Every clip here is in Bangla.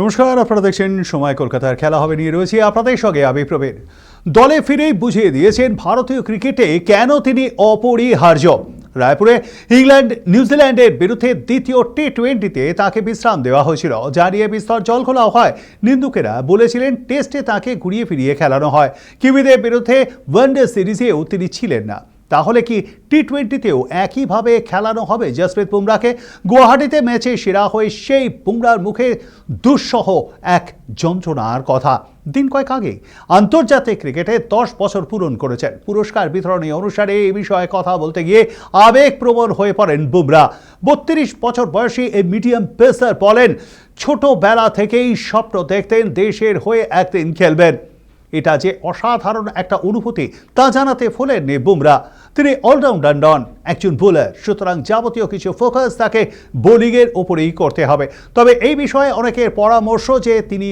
নমস্কার, আপনারা দেখছেন সময় কলকাতার খেলা হবে নিয়ে রয়েছে আপনাদের সঙ্গে আমি প্রবীর। দলে ফিরেই বুঝিয়ে দিয়েছেন ভারতীয় ক্রিকেটে কেন তিনি অপরিহার্য। রায়পুরে ইংল্যান্ড নিউজিল্যান্ডের বিরুদ্ধে দ্বিতীয় টি-20তে তাকে বিশ্রাম দেওয়া হয়েছিল, যা নিয়ে বিস্তর জলঘোলা হয়। নিন্দুকেরা বলেছিলেন টেস্টে তাকে ঘুরিয়ে ফিরিয়ে খেলানো হয়, কিউইদের বিরুদ্ধে ওয়ানডে সিরিজেও তিনি ছিলেন না। তাহলে কি টি-20তেও একইভাবে খেলানো হবে জসপ্রীত বুমরাকে? গুয়াহাটিতে ম্যাচে সেরা হয়ে সেই বুমরার মুখে দুঃসহ এক যন্ত্রণার কথা। দিন কয়েক আগে আন্তর্জাতিক ক্রিকেটে 10 বছর পূরণ করেছেন। পুরস্কার বিতরণী অনুষ্ঠানে এই বিষয়ে কথা বলতে গিয়ে আবেগপ্রবণ হয়ে পড়েন বুমরা। 32 বছর বয়সী এই মিডিয়াম পেসার বলেন, ছোটবেলা থেকেই স্বপ্ন দেখতেন দেশের হয়ে একদিন খেলবেন। এটা যে অসাধারণ একটা অনুভূতি তা জানাতে ভোলেননি বুমরা। তিনি অলরাউন্ডার নন, একজন বোলার, সুতরাং যাবতীয় কিছু ফোকাস তাকে বোলিংয়ের ওপরেই করতে হবে। তবে এই বিষয়ে অনেকের পরামর্শ যে তিনি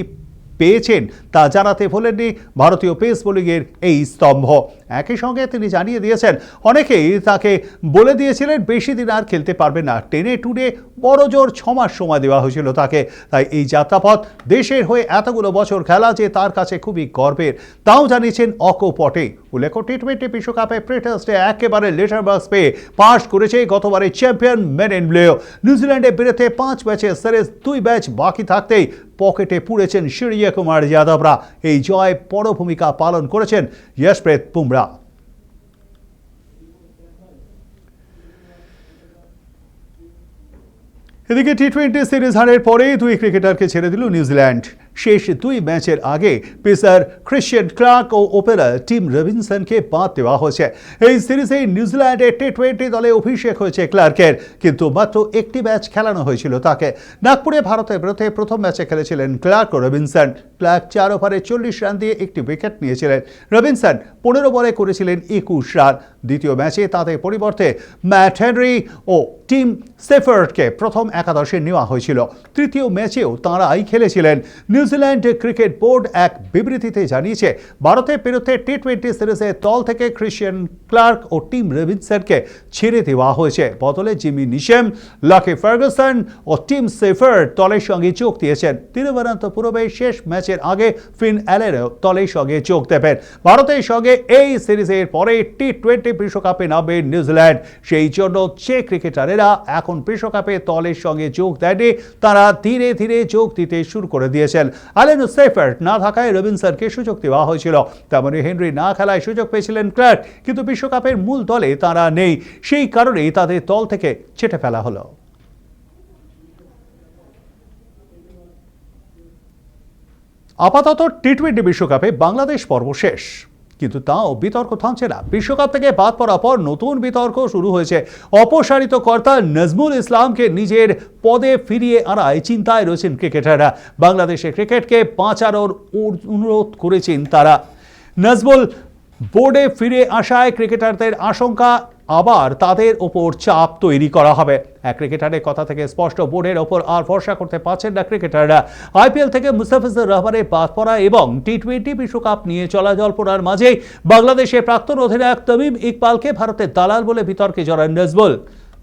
পেয়েছেন তা জানাতে ভোলেননি ভারতীয় পেস বোলিংয়ের এই স্তম্ভ। একই সঙ্গে তিনি জানিয়ে দিয়েছেন, অনেকেই তাকে বলে দিয়েছিলেন বেশি দিন আর খেলতে পারবে না। টেনে টুনে বড় জোর 6 মাস সময় দেওয়া হয়েছিল তাকে। তাই এই যাত্রাপথ দেশের হয়ে এতগুলো বছর খেলা যে তার কাছে খুবই গর্বের, তাও জানিয়েছেন অকপটে। উল্লেখ্য, টি-20 বিশ্বকাপে প্রি-টেস্টে একেবারে লেটার বক্স পেয়ে পাস করেছে গতবারের চ্যাম্পিয়ন মেন ইন ব্লু। নিউজিল্যান্ডের বিরুদ্ধে 5 ম্যাচের সিরিজ 2 ম্যাচ বাকি থাকতেই পকেটে পুড়েছেন সূর্যকুমার যাদবরা। এই জয় বড় ভূমিকা পালন করেছেন জসপ্রীত বুমরা। এদিকে টি-20 সিরিজ হারের পরেই 2 ক্রিকেটারকে ছেড়ে দিল নিউজিল্যান্ড। শেষ 2 ম্যাচের আগে পেসার ক্রিশ্চিয়ান ক্লার্ক ও ওপেনার টিম রবিনসনকে বাদ দেওয়া হয়েছে। এই সিরিজে নিউজিল্যান্ডের টি-20 দলে অভিষেক হয়েছে ক্লার্কের, কিন্তু মাত্র একটি ম্যাচ খেলানো হয়েছিল তাকে। নাগপুরে ভারতের বিরুদ্ধে প্রথম ম্যাচে খেলেছিলেন ক্লার্ক ও রবিনসন। ক্লার্ক 4 ওভারে 40 রান দিয়ে একটি উইকেট নিয়েছিলেন। রবিনসন 15 বলে করেছিলেন 21 রান। দ্বিতীয় ম্যাচে তাদের পরিবর্তে ম্যাট হেনরি ও টিম সেফার্ডকে প্রথম একাদশে নেওয়া হয়েছিল। তৃতীয় ম্যাচেও তাঁরাই খেলেছিলেন। নিউজিল্যান্ড ক্রিকেট বোর্ড এক বিবৃতিতে জানিয়েছে, ভারতের বিরুদ্ধে টি-20 সিরিজের দল থেকে ক্রিশ্চিয়ান ক্লার্ক ও টিম রবিনসনকে ছেড়ে দেওয়া হয়েছে। বদলে জিমি নিশেম, লাকি ফার্গুসন ও টিম সেফার্ড দলের সঙ্গে যোগ দিয়েছেন। তিরুবনন্তপুরমে শেষ ম্যাচের আগে ফিন অ্যালেনও দলের সঙ্গে যোগ দেবেন। ভারতের সঙ্গে এই সিরিজের পরে টি-20 বিশ্বকাপে নামবে নিউজিল্যান্ড। সেই জন্য যে ক্রিকেটারেরা এখন বিশ্বকাপে দলের সঙ্গে যোগ দেয়নি, তারা ধীরে ধীরে যোগ দিতে শুরু করে দিয়েছেন। অ্যালেন ও সেফার্ড না থাকায় রবিনসনকে সুযোগ দেওয়া হয়েছিল। তেমনি হেনরি না খেলায় সুযোগ পেয়েছিলেন ক্লার্ক, কিন্তু বিশ্বকাপের মূল দলে তারা নেই। সেই কারণেই তাদের দল থেকে ছেঁটে ফেলা হলো। আপাতত টি-20 বিশ্বকাপে বাংলাদেশ পর্ব শেষ, কিন্তু তাও বিতর্ক থামছে না। বিশ্বকাপ থেকে বাদ পড়ার পর নতুন বিতর্ক শুরু হয়েছে। অপসারিত কর্তা নজমুল ইসলামকে নিজের পদে ফিরিয়ে আনায় চিন্তায় রয়েছেন ক্রিকেটাররা। বাংলাদেশের ক্রিকেটকে বাঁচানোর অনুরোধ করেছেন তারা। নজমুল বোর্ডে ফিরে আসায় ক্রিকেটারদের আশঙ্কা আবার তাদের ওপর চাপ তৈরি করা হবে। এক ক্রিকেটারের কথা থেকে স্পষ্ট, বোর্ডের ওপর আর ভরসা করতে পারছেন না ক্রিকেটাররা। আইপিএল থেকে মুস্তাফিজুর রহমানের বাদ পড়া এবং টি-20 বিশ্বকাপ নিয়ে চলা জল্পনার মাঝেই বাংলাদেশের প্রাক্তন অধিনায়ক তামিম ইকবালকে ভারতের দালাল বলে বিতর্কে জড়ান নজমুল।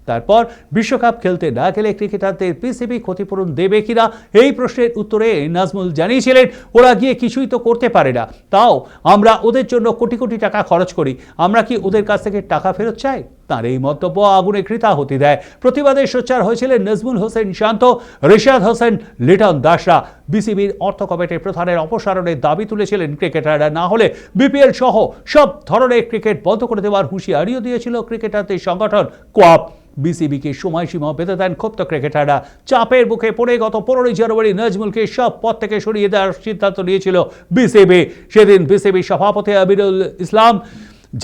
তারপর বিশ্বকাপ খেলতে না গেলে ক্রিকেটারদের পিসিবি ক্ষতিপূরণ দেবে কিনা এই প্রশ্নের উত্তরে নাজমুল জানিয়েছিলেন, ওরা গিয়ে কিছুই তো করতে পারে না, তাও আমরা ওদের জন্য কোটি কোটি টাকা খরচ করি, আমরা কি ওদের কাছ থেকে টাকা ফেরত চাই? তার এই মন্তব্য আগুনে ঘৃতাহুতি দেয়। প্রতিবাদে সোচ্চার হয়েছিলেন নজমুল হোসেন শান্ত, রিশাদ হোসেন, লিটন দাসরা। বিসিবির অর্থ কমিটির প্রধানের অপসারণের দাবি তুলেছিলেন ক্রিকেটাররা। না হলে বিপিএল সহ সব ধরনের ক্রিকেট বন্ধ করে দেওয়ার হুঁশিয়ারিও দিয়েছিল ক্রিকেটারদের সংগঠন কোয়াপ। বিসিবিকে সময়সীমা বেঁধে দেন ক্ষুব্ধ ক্রিকেটাররা। চাপের মুখে পড়ে গত 15 জানুয়ারি নজমুলকে সব পদ থেকে সরিয়ে দেওয়ার সিদ্ধান্ত নিয়েছিল বিসিবি। সেদিন বিসিবি সভাপতি আমিরুল ইসলাম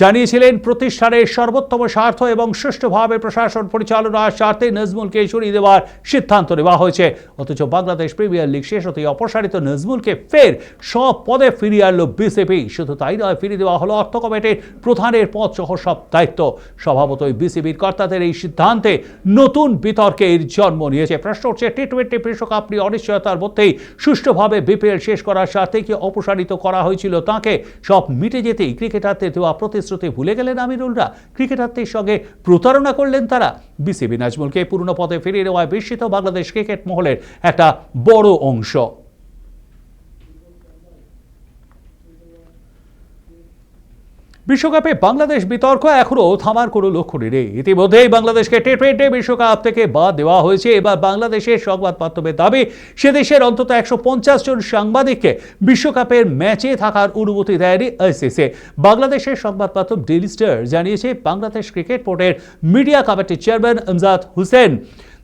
জানিয়েছিলেন, প্রতিষ্ঠানের সর্বোত্তম স্বার্থ এবং সুষ্ঠুভাবে প্রশাসন পরিচালনার স্বার্থে নজমুলকে সরিয়ে দেওয়ার সিদ্ধান্ত নেওয়া হয়েছে। অথচ বাংলাদেশ প্রিমিয়ার লিগ শেষ হতেই অপসারিত নজমুলকে ফের সব পদে ফিরিয়ে আনলো বিসিবি। শুধু তাই নয়, ফিরিয়ে দেওয়া হলো অর্থ কমিটির প্রধানের পদ সহ সব দায়িত্ব। স্বভাবতই বিসিবির কর্তাদের এই সিদ্ধান্তে নতুন বিতর্কের জন্ম নিয়েছে। প্রশ্ন উঠছে, টি-20 বিশ্বকাপ নিয়ে অনিশ্চয়তার মধ্যেই সুষ্ঠুভাবে বিপিএল শেষ করার স্বার্থে কি অপসারিত করা হয়েছিল তাকে? সব মিটে যেতেই ক্রিকেটারদের দেওয়া প্রতিশ্রুতি ভুলে গেলেন আমিরুলরা? ক্রিকেটারদের সঙ্গে প্রতারণা করলেন তারা? বিসিবি নাজমুলকে পুরনো পদে ফিরিয়ে নেওয়ায় বিস্মিত বাংলাদেশ ক্রিকেট মহলের একটা বড় অংশ। বিশ্বকাপে বাংলাদেশ বিতর্ক এখনো থামার কোনো লক্ষণ নেই। ইতিমধ্যেই বাংলাদেশকে টি-20 বিশ্বকাপ থেকে বাদ দেওয়া হয়েছে। এবার বাংলাদেশের সংবাদ মাধ্যমের দাবি, সে দেশের অন্তত 150 জন সাংবাদিককে বিশ্বকাপের ম্যাচে থাকার অনুমতি দেয়নি আইসিসি। বাংলাদেশের সংবাদ মাধ্যম ডেইলি স্টার জানিয়েছে, বাংলাদেশ ক্রিকেট বোর্ডের মিডিয়া কমিটির চেয়ারম্যান ইমদাদ হোসেন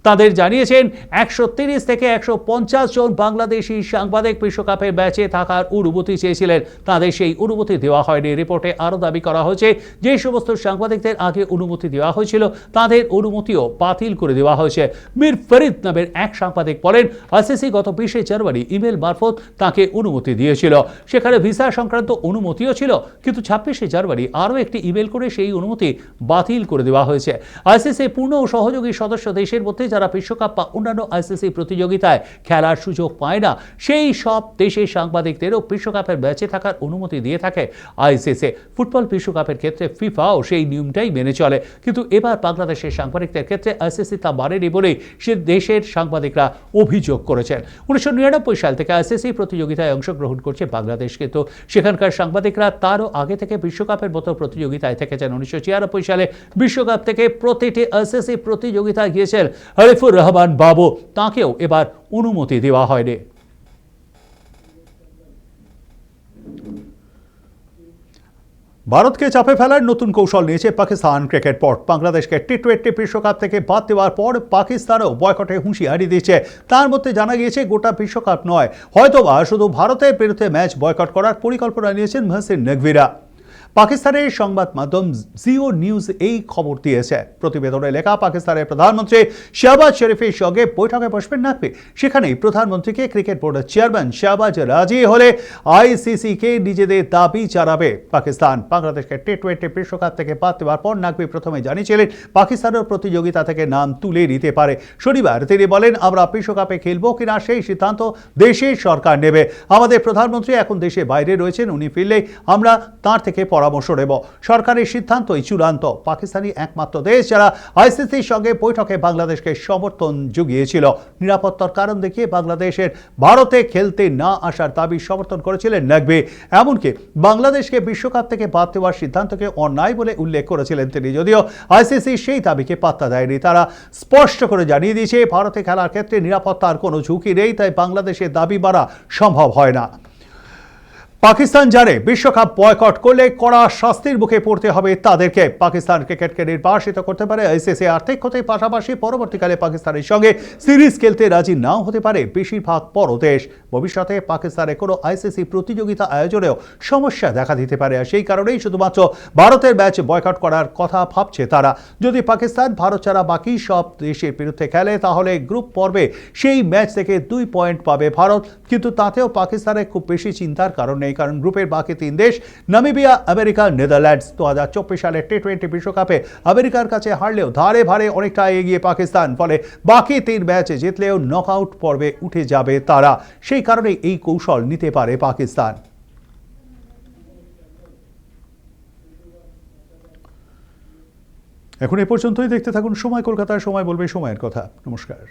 তাদের জানিয়েছেন 130 থেকে 150 জন বাংলাদেশি সাংবাদিক বিশ্বকাপের ম্যাচে থাকার অনুমতি চেয়েছিলেন, তাদের সেই অনুমতি দেওয়া হয়নি। রিপোর্টে আরও দাবি করা হয়েছে, যে সমস্ত সাংবাদিকদের আগে অনুমতি দেওয়া হয়েছিল তাদের অনুমতিও বাতিল করে দেওয়া হয়েছে। মীর ফরিদ নামের এক সাংবাদিক বলেন, আইসিসি গত 20 জানুয়ারি ইমেল মারফত তাকে অনুমতি দিয়েছিল, সেখানে ভিসা সংক্রান্ত অনুমতিও ছিল, কিন্তু 26 জানুয়ারি আরও একটি ইমেল করে সেই অনুমতি বাতিল করে দেওয়া হয়েছে। আইসিসি পূর্ণ ও সহযোগী সদস্য দেশের মধ্যে যারা বিশ্বকাপ বা অন্যান্য আইসিসি প্রতিযোগিতায় খেলার সুযোগ পায় না, সেই সব দেশের সাংবাদিকদেরও বিশ্বকাপের ম্যাচে থাকার অনুমতি দিয়ে থাকে আইসিসি। ফুটবল বিশ্বকাপের ক্ষেত্রে ফিফাও সেই নিয়মটাই মেনে চলে, কিন্তু এবার বাংলাদেশের সাংবাদিকদের ক্ষেত্রে আইসিসি তা মানেনি বলেই সে দেশের সাংবাদিকরা অভিযোগ করেছেন। 1999 সাল থেকে আইসিসি প্রতিযোগিতায় অংশগ্রহণ করছে বাংলাদেশ, কিন্তু সেখানকার সাংবাদিকরা তারও আগে থেকে বিশ্বকাপের মতো প্রতিযোগিতায় থেকেছেন। 1996 সালে বিশ্বকাপ থেকে প্রতিটি আইসিসি প্রতিযোগিতায় গিয়েছেন আরিফুর রহমান বাবু, তাকেও এবার অনুমতি দেওয়া হয়নি। ভারতকে চাপে ফেলার নতুন কৌশল নিয়েছে পাকিস্তান ক্রিকেট বোর্ড। বাংলাদেশকে টি-20 বিশ্বকাপ থেকে বাদ দেওয়ার পর পাকিস্তানও বয়কটে হুঁশিয়ারি দিচ্ছে। তার মধ্যে জানা গিয়েছে, গোটা বিশ্বকাপ নয়, হয়তোবা শুধু ভারতের বিরুদ্ধে ম্যাচ বয়কট করার পরিকল্পনা নিয়েছেন মহসিন নকভিরা। পাকিস্তানের সংবাদ মাধ্যম জিও নিউজ এই খবর দিয়েছে। প্রতিবেদনে লেখা, পাকিস্তানের প্রধানমন্ত্রী শাহবাজ শরীফের সঙ্গে বৈঠকে বসবেন নাকভি। সেখানেই প্রধানমন্ত্রীকে ক্রিকেট বোর্ডের চেয়ারম্যান শাহবাজ রাজি হলে আইসিসিকে নিজেদের দাবি জানাবে পাকিস্তান। বাংলাদেশকে টি-20 বিশ্বকাপ থেকে বাদ দেওয়ার পর নাকভি প্রথমে জানিয়েছিলেন পাকিস্তানের প্রতিযোগিতা থেকে নাম তুলে নিতে পারে। শনিবার তিনি বলেন, আমরা বিশ্বকাপে খেলবো কিনা সেই সিদ্ধান্ত দেশের সরকার নেবে। আমাদের প্রধানমন্ত্রী এখন দেশে বাইরে রয়েছেন, উনি ফিরলেই আমরা তার থেকে পরামর্শ নেব। সরকারের সিদ্ধান্তই চূড়ান্ত। পাকিস্তানি একমাত্র দেশ যারা আইসিসির সঙ্গে বৈঠকে বাংলাদেশকে সমর্থন জুগিয়েছিল। নিরাপত্তার কারণ দেখিয়ে বাংলাদেশের ভারতে খেলতে না আসার দাবি সমর্থন করেছিলেন নকভি। এমনকি বাংলাদেশকে বিশ্বকাপ থেকে বাদ দেওয়ার সিদ্ধান্তকে অন্যায় বলে উল্লেখ করেছিলেন তিনি। যদিও আইসিসি সেই দাবিকে পাত্তা দেয়নি, তারা স্পষ্ট করে জানিয়ে দিয়েছে ভারতে খেলার ক্ষেত্রে নিরাপত্তার কোনো ঝুঁকি নেই, তাই বাংলাদেশের দাবি মানা সম্ভব হয় না। পাকিস্তান জানে বিশ্বকাপ বয়কট করলে কড়া শাস্তির মুখে পড়তে হবে তাদেরকে। পাকিস্তান ক্রিকেটকে নির্বাসিত করতে পারে আইসিসি। আর্থিক ক্ষতির পাশাপাশি পরবর্তীকালে পাকিস্তানের সঙ্গে সিরিজ খেলতে রাজি নাও হতে পারে বেশিরভাগ বড় দেশ। ভবিষ্যতে পাকিস্তানে কোনো আইসিসি প্রতিযোগিতা আয়োজনেও সমস্যা দেখা দিতে পারে, আর সেই কারণেই শুধুমাত্র ভারতের ম্যাচ বয়কট করার কথা ভাবছে তারা। যদি পাকিস্তান ভারত ছাড়া বাকি সব দেশের বিরুদ্ধে খেলে, তাহলে গ্রুপ পর্বে সেই ম্যাচ থেকে 2 পয়েন্ট পাবে ভারত, কিন্তু তাতেও পাকিস্তানের খুব বেশি চিন্তার কারণ নেই, কারণ গ্রুপের বাকি 3 দেশ নামিবিয়া, আমেরিকা, নেদারল্যান্ডস। 2024 সালের টি-20 বিশ্বকাপে আমেরিকার কাছে হারলেও ধারে ভারে অনেকটা এগিয়ে পাকিস্তান, ফলে বাকি 3 ম্যাচে জিতলেও নকআউট পর্বে উঠে যাবে তারা। সেই কারণে এই কৌশল নিতে পারে পাকিস্তান। এখন এ পর্যন্তই। দেখতে থাকুন সময় কলকাতার, সময় বলবে সময়ের কথা। নমস্কার।